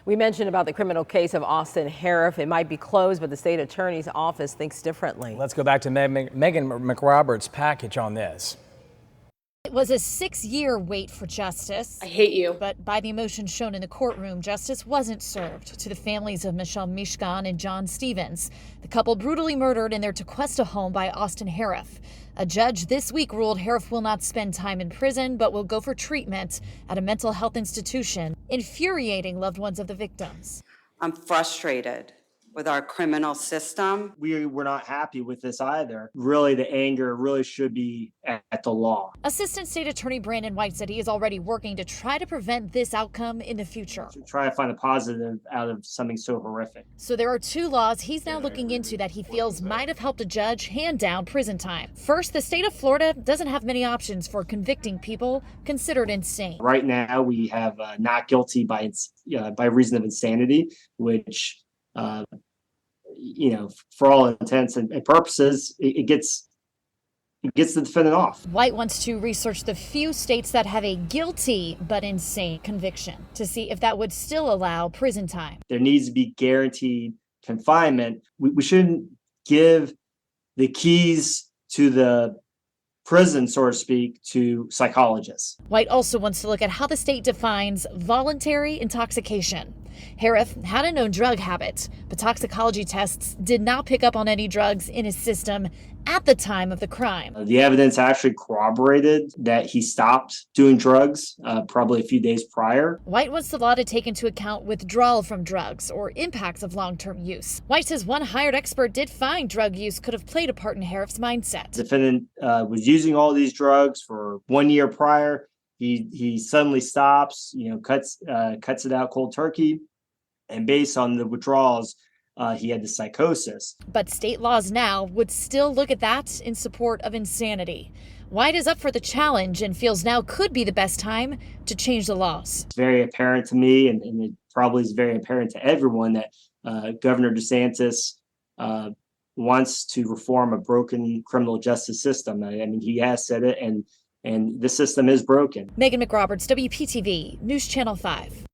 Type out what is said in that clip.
We mentioned about the criminal case of Austin Harroff. It might be closed, but the state attorney's office thinks differently. Let's go back to Megan McRoberts' package on this. It was a 6-year wait for justice. I hate you. But by the emotion shown in the courtroom, justice wasn't served to the families of Michelle Mishkan and John Stevens, the couple brutally murdered in their Tequesta home by Austin Harroff. A judge this week ruled Harroff will not spend time in prison, but will go for treatment at a mental health institution, infuriating loved ones of the victims. I'm frustrated with our criminal system. We were not happy with this either. Really, the anger really should be at the law. Assistant State Attorney Brandon White said he is already working to try to prevent this outcome in the future. To try to find a positive out of something so horrific. So there are 2 laws he's now looking into that he feels might have helped a judge hand down prison time. First, the state of Florida doesn't have many options for convicting people considered insane. Right now, we have not guilty by reason of insanity, which for all intents and purposes, it gets the defendant off. White wants to research the few states that have a guilty but insane conviction to see if that would still allow prison time. There needs to be guaranteed confinement. We shouldn't give the keys to the prison, so to speak, to psychologists. White also wants to look at how the state defines voluntary intoxication. Harroff had a known drug habit, but toxicology tests did not pick up on any drugs in his system at the time of the crime. The evidence actually corroborated that he stopped doing drugs probably a few days prior. White wants the law to take into account withdrawal from drugs or impacts of long-term use. White says one hired expert did find drug use could have played a part in Harroff's mindset. The defendant was using all these drugs for 1 year prior. He suddenly stops, cuts it out cold turkey, and based on the withdrawals, he had the psychosis. But state laws now would still look at that in support of insanity. White is up for the challenge and feels now could be the best time to change the laws. It's very apparent to me, and it probably is very apparent to everyone, that Governor DeSantis wants to reform a broken criminal justice system. I mean, he has said it, and the system is broken. Megan McRoberts, WPTV, News Channel 5.